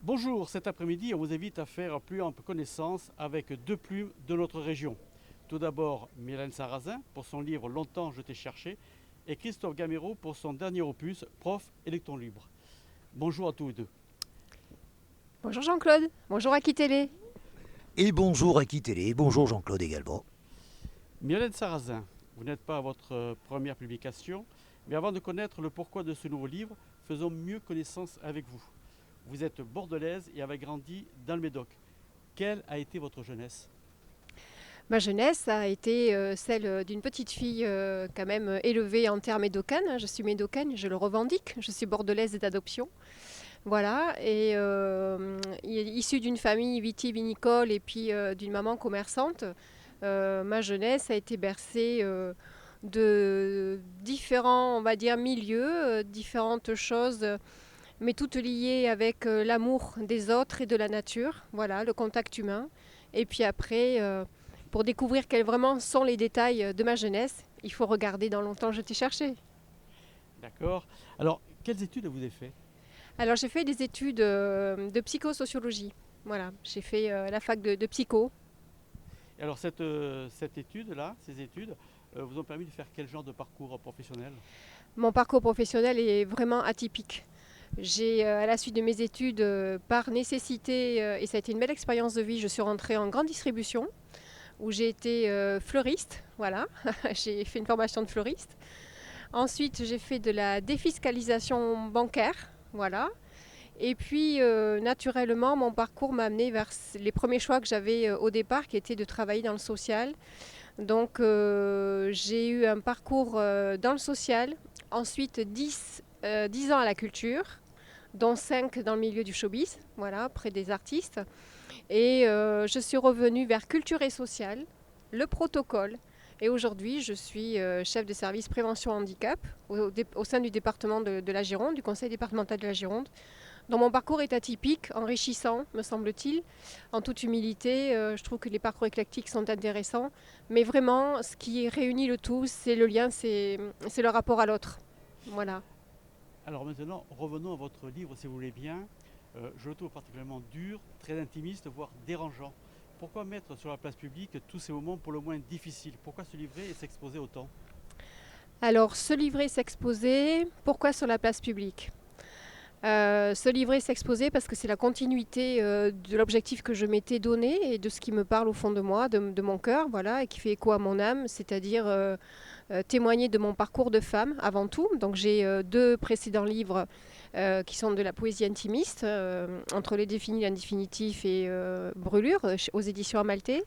Bonjour, cet après-midi, on vous invite à faire plus ample connaissance avec deux plumes de notre région. Tout d'abord, Mylène Sarrazin pour son livre Longtemps je t'ai cherché et Christophe Gamero pour son dernier opus Prof électron libre. Bonjour à tous les deux. Bonjour Jean-Claude, bonjour Aquitélé. Et bonjour à qui télé, bonjour Jean-Claude également. Mylène Sarrazin, vous n'êtes pas à votre première publication, mais avant de connaître le pourquoi de ce nouveau livre, faisons mieux connaissance avec vous. Vous êtes bordelaise et avez grandi dans le Médoc. Quelle a été votre jeunesse? Ma jeunesse a été celle d'une petite fille quand même élevée en terre médocaine. Je suis médocaine, je le revendique, je suis bordelaise d'adoption. Voilà, et issue d'une famille vitivinicole et puis d'une maman commerçante, ma jeunesse a été bercée de différents, on va dire, milieux, différentes choses, mais toutes liées avec l'amour des autres et de la nature, voilà, le contact humain. Et puis après, pour découvrir quels vraiment sont les détails de ma jeunesse, il faut regarder dans Longtemps je t'ai cherché. D'accord. Alors, quelles études vous avez fait? Alors j'ai fait des études de psychosociologie. Voilà, j'ai fait la fac de psycho. Et alors cette étude-là, ces études, vous ont permis de faire quel genre de parcours professionnel? Mon parcours professionnel est vraiment atypique. J'ai, à la suite de mes études, par nécessité, et ça a été une belle expérience de vie, je suis rentrée en grande distribution, où j'ai été fleuriste. Voilà, j'ai fait une formation de fleuriste. Ensuite, j'ai fait de la défiscalisation bancaire. Voilà. Et puis, naturellement, mon parcours m'a amené vers les premiers choix que j'avais au départ, qui étaient de travailler dans le social. Donc, j'ai eu un parcours dans le social, ensuite 10 ans à la culture, dont 5 dans le milieu du showbiz, voilà, près des artistes. Et je suis revenue vers culture et social, le protocole. Et aujourd'hui, je suis chef de service prévention handicap au sein du département de la Gironde, du conseil départemental de la Gironde. Donc mon parcours est atypique, enrichissant, me semble-t-il. En toute humilité, je trouve que les parcours éclectiques sont intéressants. Mais vraiment, ce qui réunit le tout, c'est le lien, c'est le rapport à l'autre. Voilà. Alors maintenant, revenons à votre livre si vous voulez bien. Je le trouve particulièrement dur, très intimiste, voire dérangeant. Pourquoi mettre sur la place publique tous ces moments pour le moins difficiles? Pourquoi se livrer et s'exposer autant? Alors, se livrer, s'exposer, pourquoi sur la place publique? Se livrer, s'exposer, parce que c'est la continuité de l'objectif que je m'étais donné et de ce qui me parle au fond de moi, de mon cœur, voilà, et qui fait écho à mon âme, c'est-à-dire témoigner de mon parcours de femme avant tout. Donc j'ai deux précédents livres qui sont de la poésie intimiste, entre les définis, l'indéfinitif et Brûlure, aux éditions Amalté.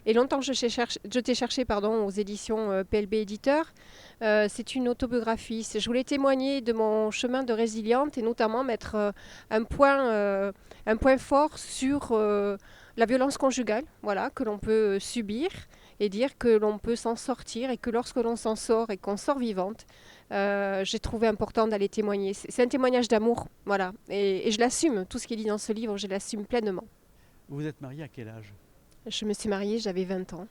Et longtemps je t'ai cherché pardon, aux éditions PLB Éditeur. C'est une autobiographie. Je voulais témoigner de mon chemin de résiliente et notamment mettre un point fort sur la violence conjugale, voilà, que l'on peut subir et dire que l'on peut s'en sortir et que lorsque l'on s'en sort et qu'on sort vivante, j'ai trouvé important d'aller témoigner. C'est un témoignage d'amour, voilà, et je l'assume. Tout ce qui est dit dans ce livre, je l'assume pleinement. Vous êtes marié à quel âge? Je me suis mariée, j'avais 20 ans.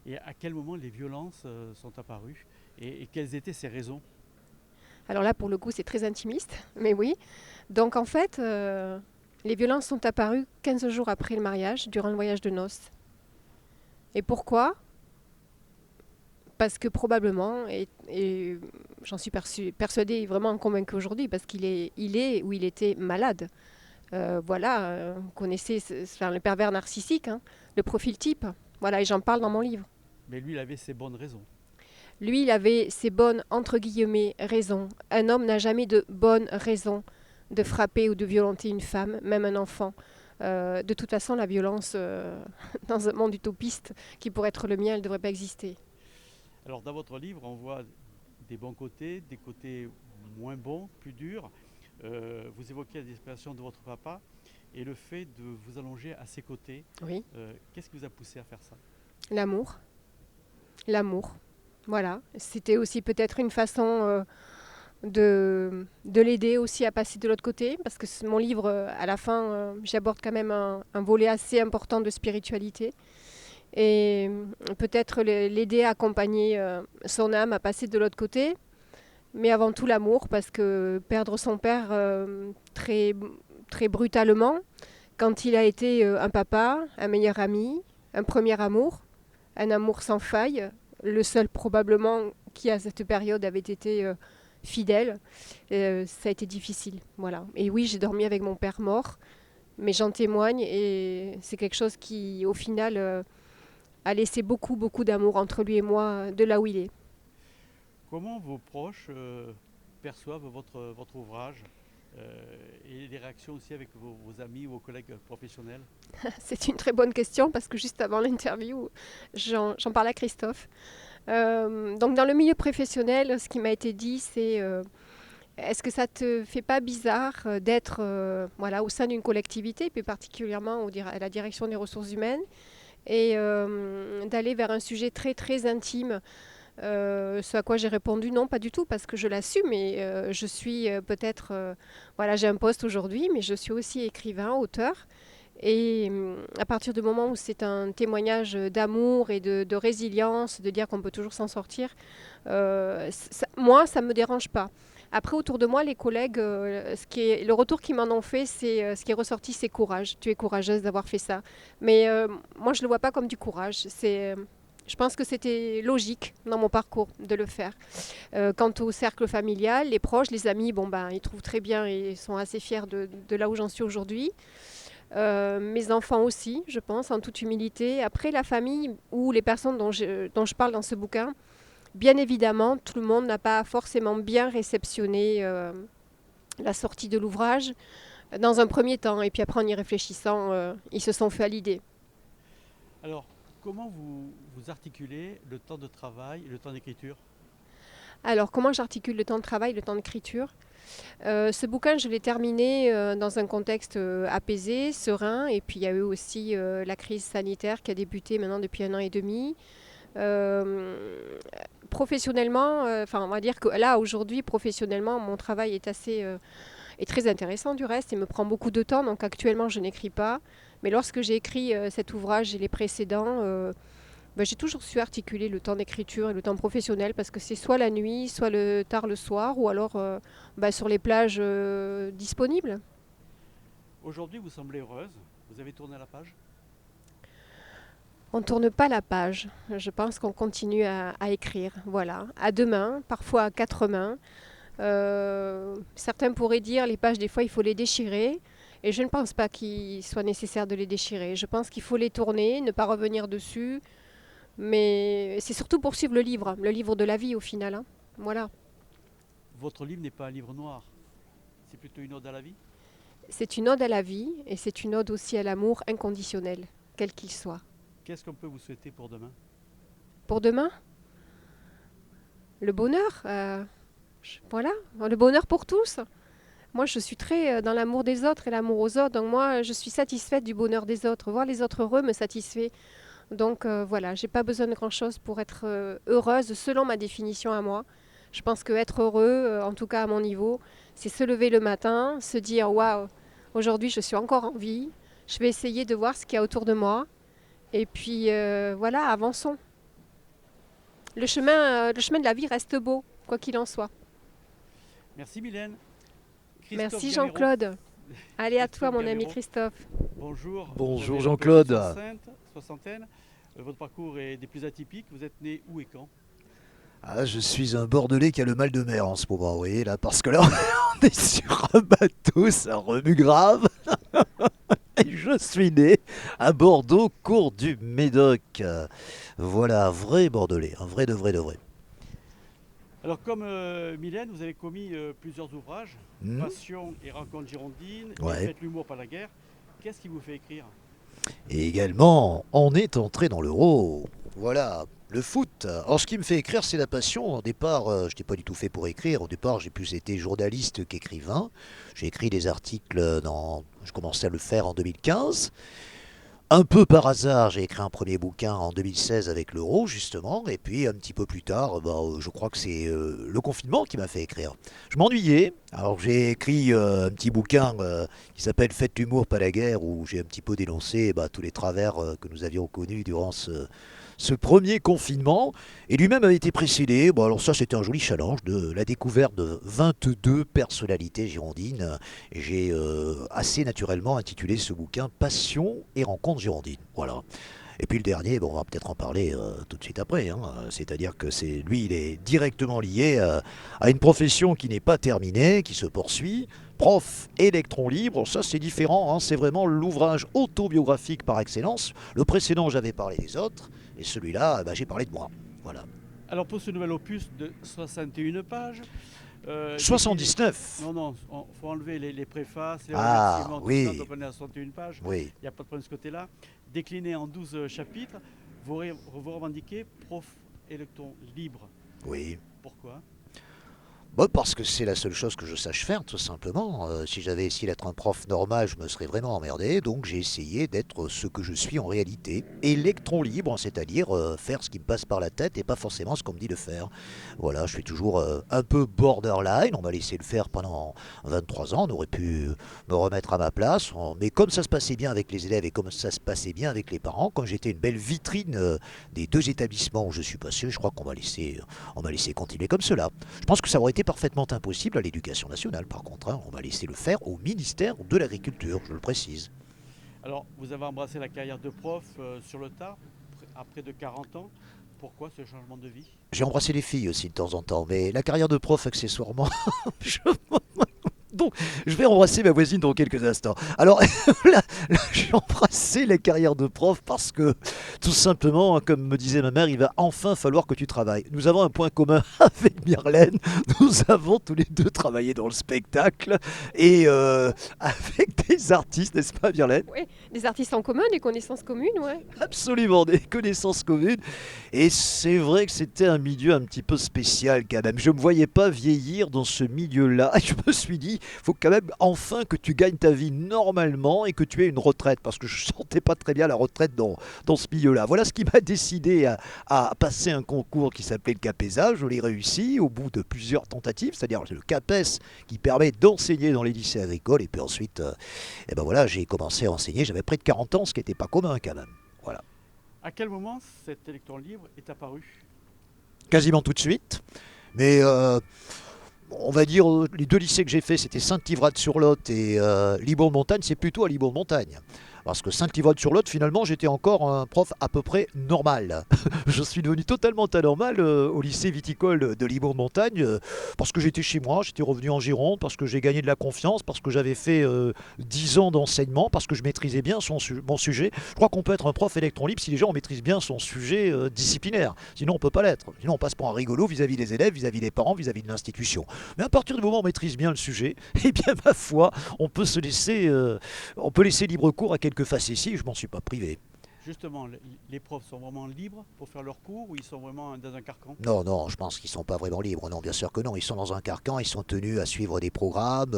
Et à quel moment les violences sont apparues? Et quelles étaient ces raisons? Alors là, pour le coup, c'est très intimiste, mais oui. Donc en fait, les violences sont apparues 15 jours après le mariage, durant le voyage de noces. Et pourquoi? Parce que probablement, et j'en suis persuadée, vraiment convaincue aujourd'hui, parce il est ou il était malade. Voilà, vous connaissez enfin, le pervers narcissique, hein, le profil type. Voilà, et j'en parle dans mon livre. Mais lui, il avait ses bonnes raisons. Lui, il avait ses bonnes, entre guillemets, raisons. Un homme n'a jamais de bonnes raisons de frapper ou de violenter une femme, même un enfant. De toute façon, la violence, dans un monde utopiste qui pourrait être le mien, elle ne devrait pas exister. Alors dans votre livre, on voit des bons côtés, des côtés moins bons, plus durs. Vous évoquez la disparition de votre papa et le fait de vous allonger à ses côtés. Oui, Qu'est-ce qui vous a poussé à faire ça? l'amour. L'amour. Voilà. C'était aussi peut-être une façon de l'aider aussi à passer de l'autre côté, parce que mon livre, à la fin, j'aborde quand même un volet assez important de spiritualité. Et peut-être l'aider à accompagner son âme à passer de l'autre côté, mais avant tout l'amour, parce que perdre son père très, très brutalement, quand il a été un papa, un meilleur ami, un premier amour, un amour sans faille, le seul probablement qui à cette période avait été fidèle. Ça a été difficile, voilà. Et oui, j'ai dormi avec mon père mort, mais j'en témoigne et c'est quelque chose qui, au final, a laissé beaucoup, beaucoup d'amour entre lui et moi de là où il est. Comment vos proches perçoivent votre ouvrage et les réactions aussi avec vos amis ou vos collègues professionnels? C'est une très bonne question parce que juste avant l'interview, j'en parlais à Christophe. Donc dans le milieu professionnel, ce qui m'a été dit, c'est est-ce que ça te fait pas bizarre d'être voilà, au sein d'une collectivité, puis particulièrement à la direction des ressources humaines, et d'aller vers un sujet très très intime. Ce à quoi j'ai répondu non, pas du tout, parce que je l'assume et je suis peut-être, voilà, j'ai un poste aujourd'hui, mais je suis aussi écrivain, auteur. Et à partir du moment où c'est un témoignage d'amour et de résilience, de dire qu'on peut toujours s'en sortir, moi, ça ne me dérange pas. Après, autour de moi, les collègues, le retour qu'ils m'en ont fait, c'est ce qui est ressorti, c'est courage. Tu es courageuse d'avoir fait ça. Mais moi, je ne le vois pas comme du courage. Je pense que c'était logique dans mon parcours de le faire. Quant au cercle familial, les proches, les amis, bon, ben, ils trouvent très bien et sont assez fiers de là où j'en suis aujourd'hui. Mes enfants aussi, je pense, en toute humilité. Après, la famille ou les personnes dont je parle dans ce bouquin, bien évidemment, tout le monde n'a pas forcément bien réceptionné la sortie de l'ouvrage dans un premier temps. Et puis après, en y réfléchissant, ils se sont fait à l'idée. Alors, comment vous articulez le temps de travail et le temps d'écriture? Alors, comment j'articule le temps de travail et le temps d'écriture? Ce bouquin, je l'ai terminé dans un contexte apaisé, serein, et puis il y a eu aussi la crise sanitaire qui a débuté maintenant depuis 1 an et demi. Professionnellement, on va dire que là, aujourd'hui, professionnellement, mon travail est très intéressant du reste, il me prend beaucoup de temps, donc actuellement, je n'écris pas. Mais lorsque j'ai écrit cet ouvrage et les précédents, j'ai toujours su articuler le temps d'écriture et le temps professionnel parce que c'est soit la nuit, soit tard le soir ou alors sur les plages disponibles. Aujourd'hui, vous semblez heureuse. Vous avez tourné la page? On ne tourne pas la page. Je pense qu'on continue à écrire. Voilà, à deux mains, parfois à quatre mains. Certains pourraient dire les pages, des fois, il faut les déchirer. Et je ne pense pas qu'il soit nécessaire de les déchirer. Je pense qu'il faut les tourner, ne pas revenir dessus. Mais c'est surtout pour suivre le livre de la vie au final. Hein. Voilà. Votre livre n'est pas un livre noir, c'est plutôt une ode à la vie? C'est une ode à la vie et c'est une ode aussi à l'amour inconditionnel, quel qu'il soit. Qu'est-ce qu'on peut vous souhaiter pour demain? Pour demain, le bonheur. Voilà, le bonheur pour tous. Moi, je suis très dans l'amour des autres et l'amour aux autres. Donc moi, je suis satisfaite du bonheur des autres. Voir les autres heureux me satisfait. Donc voilà, j'ai pas besoin de grand-chose pour être heureuse selon ma définition à moi. Je pense que être heureux, en tout cas à mon niveau, c'est se lever le matin, se dire waouh, aujourd'hui je suis encore en vie, je vais essayer de voir ce qu'il y a autour de moi. Et puis voilà, avançons. Le chemin de la vie reste beau, quoi qu'il en soit. Merci Mylène. Merci Jean-Claude. Allez à toi mon ami Christophe. Bonjour. Bonjour Jean-Claude. Soixantaine. Votre parcours est des plus atypiques. Vous êtes né où et quand? Ah, je suis un Bordelais qui a le mal de mer en ce moment, vous voyez, là, parce que là, on est sur un bateau, ça remue grave. Et je suis né à Bordeaux, cours du Médoc. Voilà, un vrai Bordelais, un vrai de vrai de vrai. Alors comme Mylène, vous avez commis plusieurs ouvrages, Passion et Rencontres girondines, Ouais. et Faites l'humour par la guerre. Qu'est-ce qui vous fait écrire? Et également, on est entré dans l'euro. Voilà, le foot. Alors, ce qui me fait écrire, c'est la passion. Au départ, je n'étais pas du tout fait pour écrire. Au départ, j'ai plus été journaliste qu'écrivain. J'ai écrit des articles je commençais à le faire en 2015. Un peu par hasard, j'ai écrit un premier bouquin en 2016 avec l'euro, justement. Et puis, un petit peu plus tard, je crois que c'est le confinement qui m'a fait écrire. Je m'ennuyais. Alors, j'ai écrit un petit bouquin qui s'appelle Faites l'humour, pas la guerre, où j'ai un petit peu dénoncé tous les travers que nous avions connus durant ce premier confinement. Et lui-même avait été précédé, bon alors ça c'était un joli challenge, de la découverte de 22 personnalités girondines. Et j'ai assez naturellement intitulé ce bouquin Passion et rencontres girondines. Voilà. Et puis le dernier, bon, on va peut-être en parler tout de suite après, hein. C'est-à-dire que lui, il est directement lié à une profession qui n'est pas terminée, qui se poursuit. Prof électron libre, ça c'est différent, hein. C'est vraiment l'ouvrage autobiographique par excellence. Le précédent, j'avais parlé des autres, et celui-là, j'ai parlé de moi. Voilà. Alors pour ce nouvel opus de 61 pages, 79. Non, il faut enlever les préfaces, les Ah, remerciements, oui. tout ça, donc on est à 61 pages. Oui. Il n'y a pas de problème de ce côté-là. Décliné en 12 chapitres, vous revendiquez prof électron libre. Oui. Pourquoi? Parce que c'est la seule chose que je sache faire, tout simplement. Si j'avais essayé d'être un prof normal, je me serais vraiment emmerdé. Donc j'ai essayé d'être ce que je suis en réalité. Électron libre, c'est-à-dire faire ce qui me passe par la tête et pas forcément ce qu'on me dit de faire. Voilà, je suis toujours un peu borderline. On m'a laissé le faire pendant 23 ans. On aurait pu me remettre à ma place. Mais comme ça se passait bien avec les élèves et comme ça se passait bien avec les parents, comme j'étais une belle vitrine des deux établissements où je suis passé, je crois qu'on m'a laissé continuer comme cela. Je pense que ça aurait été parfaitement impossible à l'éducation nationale, par contre, hein. On m'a laissé le faire au ministère de l'Agriculture, je le précise. Alors, vous avez embrassé la carrière de prof sur le tard, à près de 40 ans. Pourquoi ce changement de vie? J'ai embrassé les filles aussi de temps en temps, mais la carrière de prof, accessoirement, je... Donc, je vais embrasser ma voisine dans quelques instants. Alors, là, j'ai embrassé la carrière de prof parce que, tout simplement, comme me disait ma mère, il va enfin falloir que tu travailles. Nous avons un point commun avec Myrlène. Nous avons tous les deux travaillé dans le spectacle et avec des artistes, n'est-ce pas, Myrlène? Oui, des artistes en commun, des connaissances communes, ouais. Absolument, des connaissances communes. Et c'est vrai que c'était un milieu un petit peu spécial quand même. Je ne me voyais pas vieillir dans ce milieu-là. Et je me suis dit, il faut quand même enfin que tu gagnes ta vie normalement et que tu aies une retraite. Parce que je ne sentais pas très bien la retraite dans ce milieu-là. Voilà ce qui m'a décidé à passer un concours qui s'appelait le CAPESA. Je l'ai réussi au bout de plusieurs tentatives. C'est-à-dire le CAPES qui permet d'enseigner dans les lycées agricoles. Et puis ensuite, voilà, j'ai commencé à enseigner. J'avais près de 40 ans, ce qui n'était pas commun quand même. Voilà. À quel moment cet électron libre est apparu? Quasiment tout de suite. Mais on va dire, les deux lycées que j'ai fait, c'était Saint-Ivrade-sur-Lot et Libourne-Montagne. C'est plutôt à Libourne-Montagne. Parce que Saint-Ivrade-sur-Lot, finalement, j'étais encore un prof à peu près normal. Je suis devenu totalement anormal au lycée viticole de Libourne-Montagne parce que j'étais chez moi, j'étais revenu en Gironde, parce que j'ai gagné de la confiance, parce que j'avais fait 10 ans d'enseignement, parce que je maîtrisais bien mon sujet. Je crois qu'on peut être un prof électron libre si les gens maîtrisent bien son sujet disciplinaire. Sinon, on ne peut pas l'être. Sinon, on passe pour un rigolo vis-à-vis des élèves, vis-à-vis des parents, vis-à-vis de l'institution. Mais à partir du moment où on maîtrise bien le sujet, eh bien, ma foi, on peut laisser libre cours à quelques facéties, je m'en suis pas privé. Justement, les profs sont vraiment libres pour faire leurs cours ou ils sont vraiment dans un carcan? Non, je pense qu'ils ne sont pas vraiment libres. Non, bien sûr que non. Ils sont dans un carcan, ils sont tenus à suivre des programmes.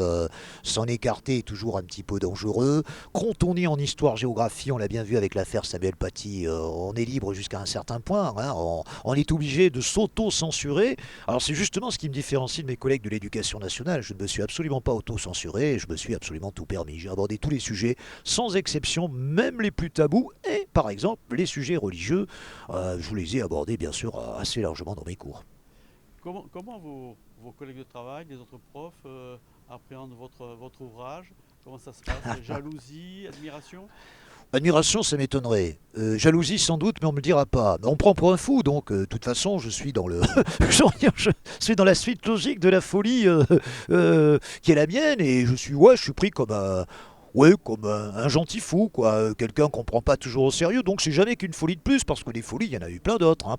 S'en écarter est toujours un petit peu dangereux. Quand on est en histoire-géographie, on l'a bien vu avec l'affaire Samuel Paty, on est libre jusqu'à un certain point, hein. On est obligé de s'auto-censurer. Alors c'est justement ce qui me différencie de mes collègues de l'éducation nationale. Je ne me suis absolument pas auto-censuré, je me suis absolument tout permis. J'ai abordé tous les sujets, sans exception, même les plus tabous. Et par exemple, les sujets religieux, je vous les ai abordés bien sûr assez largement dans mes cours. Comment vos collègues de travail, les autres profs, appréhendent votre ouvrage? Comment ça se passe? Jalousie, admiration? Admiration, ça m'étonnerait. Jalousie, sans doute, mais on me le dira pas. On me prend pour un fou, donc de toute façon, je suis dans je suis dans la suite logique de la folie qui est la mienne, et je suis pris comme un gentil fou, quoi. Quelqu'un qu'on prend pas toujours au sérieux. Donc c'est jamais qu'une folie de plus, parce que des folies, il y en a eu plein d'autres, hein.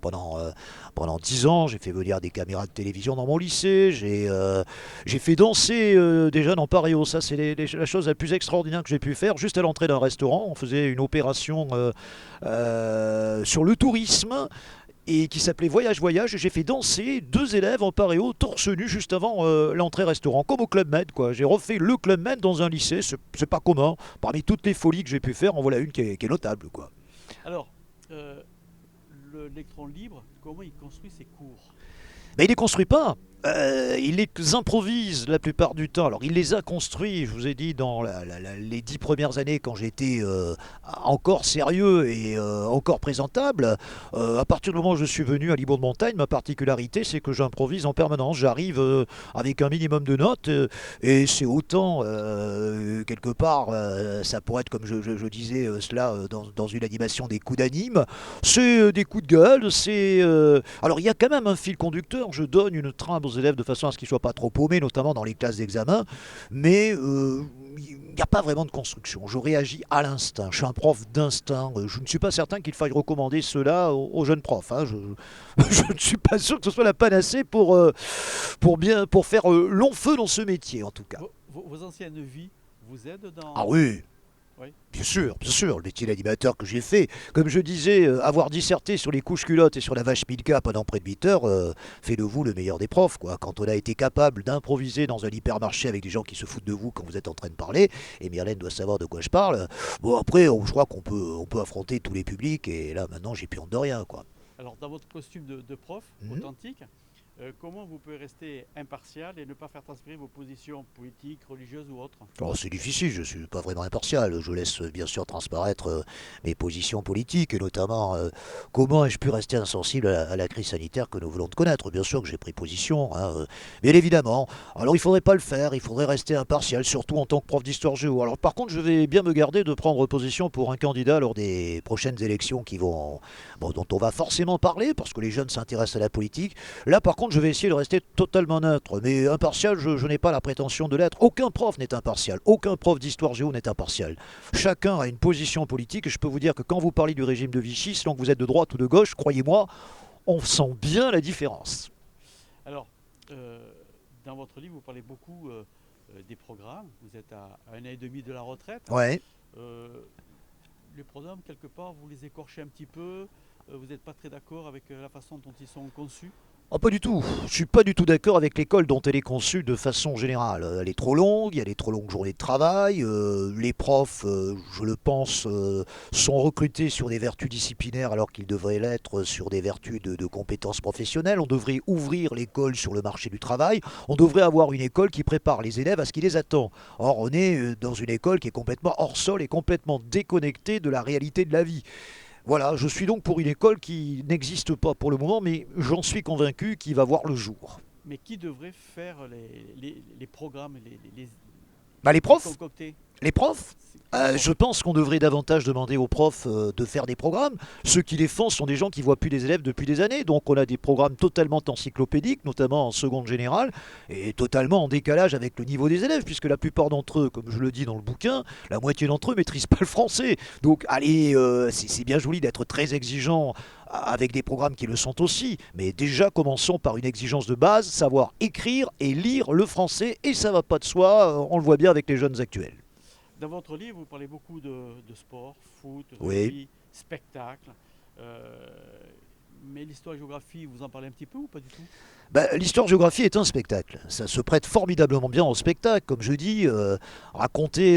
Pendant 10 ans, j'ai fait venir des caméras de télévision dans mon lycée. J'ai fait danser des jeunes en paréo. Ça, c'est la chose la plus extraordinaire que j'ai pu faire. Juste à l'entrée d'un restaurant, on faisait une opération sur le tourisme, et qui s'appelait Voyage Voyage, et j'ai fait danser 2 élèves en paréo torse nu juste avant l'entrée restaurant, comme au Club Med, quoi. J'ai refait le Club Med dans un lycée, c'est pas commun. Parmi toutes les folies que j'ai pu faire, en voilà une qui est notable, quoi. Alors, l'électron libre, comment il construit ses cours? Mais il ne les construit pas. Il les improvise la plupart du temps. Alors, il les a construits, je vous ai dit, dans les 10 premières années, quand j'étais encore sérieux et encore présentable. À partir du moment où je suis venu à Libourne de Montagne, ma particularité, c'est que j'improvise en permanence. J'arrive avec un minimum de notes, et c'est autant, quelque part, ça pourrait être, comme je disais cela dans une animation, des coups d'anime. C'est des coups de gueule, alors il y a quand même un fil conducteur, je donne une trame aux élèves de façon à ce qu'ils ne soient pas trop paumés, notamment dans les classes d'examen, mais il n'y a pas vraiment de construction. Je réagis à l'instinct, je suis un prof d'instinct, je ne suis pas certain qu'il faille recommander cela aux jeunes profs. Hein. Je ne suis pas sûr que ce soit la panacée pour faire long feu dans ce métier, en tout cas. Vos anciennes vies vous aident dans... Ah oui, Oui. bien sûr, le métier d'animateur que j'ai fait, comme je disais, avoir disserté sur les couches culottes et sur la vache Milka pendant près de 8 heures, fait de vous le meilleur des profs, quoi. Quand on a été capable d'improviser dans un hypermarché avec des gens qui se foutent de vous quand vous êtes en train de parler, et Myrlène doit savoir de quoi je parle, bon après, je crois on peut affronter tous les publics, et là maintenant j'ai plus honte de rien, quoi. Alors, dans votre costume de prof authentique, comment vous pouvez rester impartial et ne pas faire transpirer vos positions politiques, religieuses ou autres? Oh, c'est difficile, je ne suis pas vraiment impartial. Je laisse bien sûr transparaître mes positions politiques, et notamment comment ai-je pu rester insensible à la crise sanitaire que nous voulons de connaître. Bien sûr que j'ai pris position, hein, bien évidemment. Alors il ne faudrait pas le faire, il faudrait rester impartial, surtout en tant que prof d'histoire-géo. Alors par contre, je vais bien me garder de prendre position pour un candidat lors des prochaines élections dont on va forcément parler, parce que les jeunes s'intéressent à la politique. Là par contre, je vais essayer de rester totalement neutre, mais impartial, je n'ai pas la prétention de l'être. Aucun prof n'est impartial, aucun prof d'histoire géo n'est impartial. Chacun a une position politique, et je peux vous dire que quand vous parlez du régime de Vichy, selon que vous êtes de droite ou de gauche, croyez-moi, on sent bien la différence. Alors, dans votre livre, vous parlez beaucoup des programmes. Vous êtes à 1 an et demi de la retraite. Ouais. Les programmes, quelque part, vous les écorchez un petit peu. Vous n'êtes pas très d'accord avec la façon dont ils sont conçus? Oh, pas du tout. Je suis pas du tout d'accord avec l'école dont elle est conçue de façon générale. Elle est trop longue, il y a des trop longues journées de travail. Les profs, je le pense, sont recrutés sur des vertus disciplinaires alors qu'ils devraient l'être sur des vertus de compétences professionnelles. On devrait ouvrir l'école sur le marché du travail. On devrait avoir une école qui prépare les élèves à ce qui les attend. Or, on est dans une école qui est complètement hors sol et complètement déconnectée de la réalité de la vie. Voilà, je suis donc pour une école qui n'existe pas pour le moment, mais j'en suis convaincu qu'il va voir le jour. Mais qui devrait faire les programmes, Les profs. concocter? Les profs. Je pense qu'on devrait davantage demander aux profs de faire des programmes. Ceux qui les font sont des gens qui ne voient plus les élèves depuis des années. Donc on a des programmes totalement encyclopédiques, notamment en seconde générale, et totalement en décalage avec le niveau des élèves, puisque la plupart d'entre eux, comme je le dis dans le bouquin, la moitié d'entre eux ne maîtrisent pas le français. Donc allez, c'est bien joli d'être très exigeant avec des programmes qui le sont aussi, mais déjà commençons par une exigence de base, savoir écrire et lire le français, et ça va pas de soi, on le voit bien avec les jeunes actuels. Dans votre livre, vous parlez beaucoup de sport, foot, Oui. rugby, spectacle. Mais l'histoire-géographie, vous en parlez un petit peu ou pas du tout? L'histoire-géographie est un spectacle. Ça se prête formidablement bien au spectacle. Comme je dis, raconter,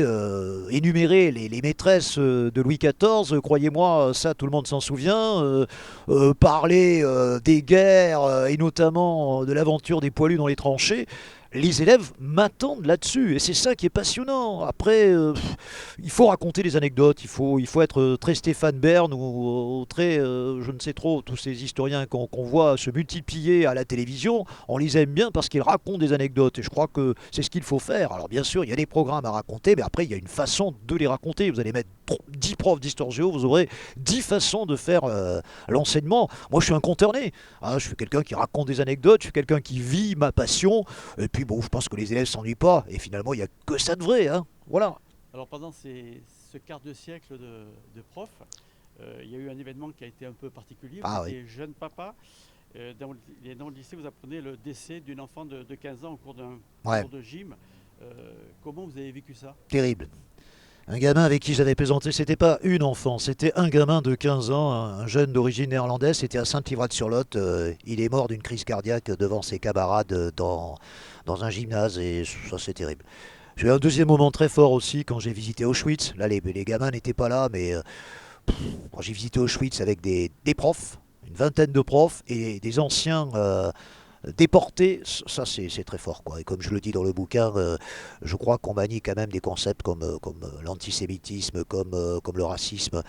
énumérer les maîtresses de Louis XIV, croyez-moi, ça tout le monde s'en souvient. Parler des guerres et notamment de l'aventure des poilus dans les tranchées. Les élèves m'attendent là-dessus, et c'est ça qui est passionnant. Après, il faut raconter des anecdotes, il faut être très Stéphane Bern ou très, je ne sais trop, tous ces historiens qu'on voit se multiplier à la télévision, on les aime bien parce qu'ils racontent des anecdotes, et je crois que c'est ce qu'il faut faire. Alors bien sûr, il y a des programmes à raconter, mais après, il y a une façon de les raconter. Vous allez mettre 10 profs d'histoire géo, vous aurez 10 façons de faire l'enseignement. Moi, je suis un conteur né. Hein, je suis quelqu'un qui raconte des anecdotes, je suis quelqu'un qui vit ma passion, et puis bon, je pense que les élèves s'ennuient pas, et finalement, il n'y a que ça de vrai. Hein. Voilà. Alors pendant ce quart de siècle de prof, il y a eu un événement qui a été un peu particulier. Vous étiez jeune papa. Dans le lycée, vous apprenez le décès d'une enfant de 15 ans au cours d'un cours de gym. Comment vous avez vécu ça? Terrible. Un gamin avec qui j'avais plaisanté, c'était pas une enfant, c'était un gamin de 15 ans, un jeune d'origine néerlandaise, c'était à Saint-Livrade-sur-Lot. Il est mort d'une crise cardiaque devant ses camarades dans un gymnase, et ça c'est terrible. J'ai eu un deuxième moment très fort aussi quand j'ai visité Auschwitz. Là, les gamins n'étaient pas là, mais quand j'ai visité Auschwitz avec des profs, une vingtaine de profs et des anciens déporté, ça c'est très fort, quoi. Et comme je le dis dans le bouquin, je crois qu'on manie quand même des concepts comme l'antisémitisme, comme le racisme.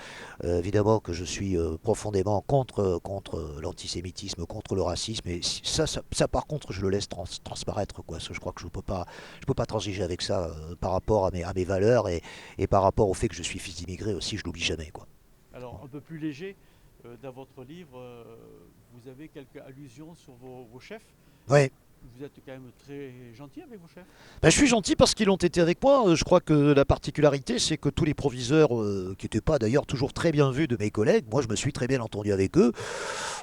Évidemment que je suis profondément contre l'antisémitisme, contre le racisme, et ça par contre je le laisse transparaître, quoi. Je crois que je peux pas transiger avec ça par rapport à mes valeurs et par rapport au fait que je suis fils d'immigré aussi, je l'oublie jamais, quoi. Alors, un peu plus léger, dans votre livre, vous avez quelques allusions sur vos chefs. Ouais. Vous êtes quand même très gentil avec vos chefs. Ben, je suis gentil parce qu'ils l'ont été avec moi. Je crois que la particularité, c'est que tous les proviseurs, qui n'étaient pas d'ailleurs toujours très bien vus de mes collègues, moi je me suis très bien entendu avec eux.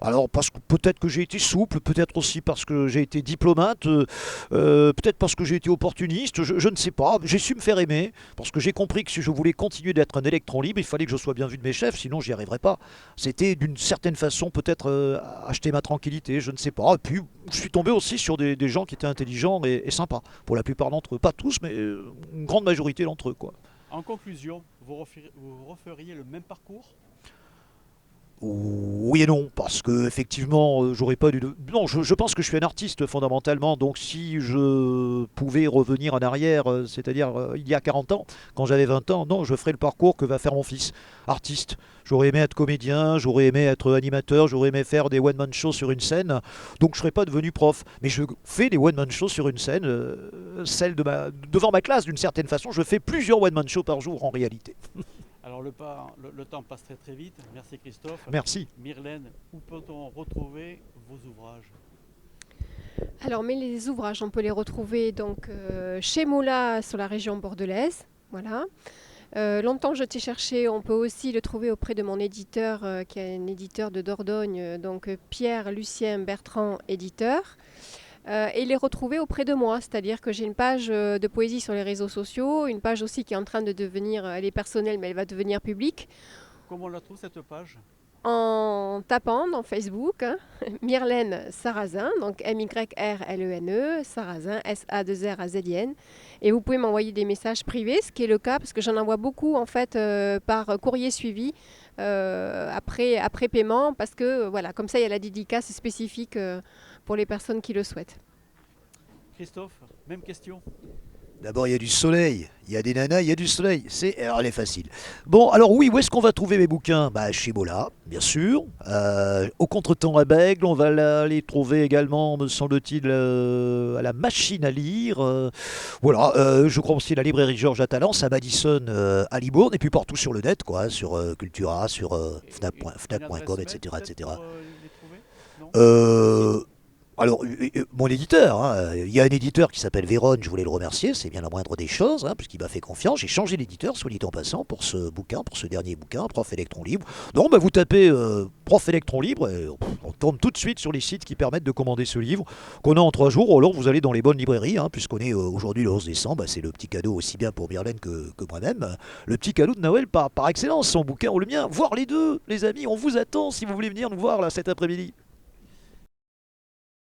Alors parce que peut-être que j'ai été souple, peut-être aussi parce que j'ai été diplomate, peut-être parce que j'ai été opportuniste, je ne sais pas. J'ai su me faire aimer parce que j'ai compris que si je voulais continuer d'être un électron libre, il fallait que je sois bien vu de mes chefs, sinon j'y arriverais pas. C'était d'une certaine façon peut-être acheter ma tranquillité, je ne sais pas. Et puis je suis tombé aussi sur des gens qui étaient intelligents et sympas, pour la plupart d'entre eux. Pas tous, mais une grande majorité d'entre eux, quoi. En conclusion, vous referiez le même parcours? Oui et non, parce que effectivement, j'aurais pas dû. Non, je pense que je suis un artiste fondamentalement, donc si je pouvais revenir en arrière, c'est-à-dire il y a 40 ans, quand j'avais 20 ans, non, je ferais le parcours que va faire mon fils, artiste. J'aurais aimé être comédien, j'aurais aimé être animateur, j'aurais aimé faire des one-man shows sur une scène, donc je serais pas devenu prof. Mais je fais des one-man shows sur une scène, celle devant ma classe d'une certaine façon, je fais plusieurs one-man shows par jour en réalité. Alors le temps passe très très vite. Merci Christophe. Merci. Myrlène, où peut-on retrouver vos ouvrages? Alors, mais les ouvrages, on peut les retrouver donc chez Moula sur la région bordelaise. Voilà. Longtemps je t'ai cherché, on peut aussi le trouver auprès de mon éditeur, qui est un éditeur de Dordogne, donc Pierre-Lucien Bertrand, éditeur. Et les retrouver auprès de moi, c'est-à-dire que j'ai une page de poésie sur les réseaux sociaux, une page aussi qui est en train de devenir, elle est personnelle mais elle va devenir publique, Comment on la trouve cette page? en tapant dans Facebook, hein, Myrlène Sarrazin, donc M-Y-R-L-E-N-E, Sarrazin, S-A-2-R-A-Z-I-N. Et vous pouvez m'envoyer des messages privés, ce qui est le cas, parce que j'en envoie beaucoup en fait par courrier suivi après paiement, parce que voilà, comme ça il y a la dédicace spécifique pour les personnes qui le souhaitent. Christophe, même question. D'abord, il y a du soleil, il y a des nanas, il y a du soleil. Alors, elle est facile. Bon, alors oui, où est-ce qu'on va trouver mes bouquins? Bah, chez Mola, bien sûr. Au Contretemps à Bègle, on va les trouver également, me semble-t-il, à la Machine à lire. Voilà, je crois aussi à la librairie Georges Attalance, à Madison, à Libourne, et puis partout sur le net, quoi, sur Cultura, sur Une adresse Fnac.com, mail etc., peut-être etc. pour les trouver? Non? Alors, mon éditeur, hein, il y a un éditeur qui s'appelle Véron, je voulais le remercier, c'est bien la moindre des choses, hein, puisqu'il m'a fait confiance. J'ai changé d'éditeur, soit dit en passant, pour ce bouquin, pour ce dernier bouquin, Prof Électron Libre. Donc, bah, vous tapez Prof Électron Libre, et on tombe tout de suite sur les sites qui permettent de commander ce livre, qu'on a en 3 jours, ou alors vous allez dans les bonnes librairies, hein, puisqu'on est aujourd'hui le 11 décembre, bah, c'est le petit cadeau aussi bien pour Myrlène que moi-même. Le petit cadeau de Noël par excellence, son bouquin ou le mien, voire les deux, les amis, on vous attend si vous voulez venir nous voir là cet après-midi.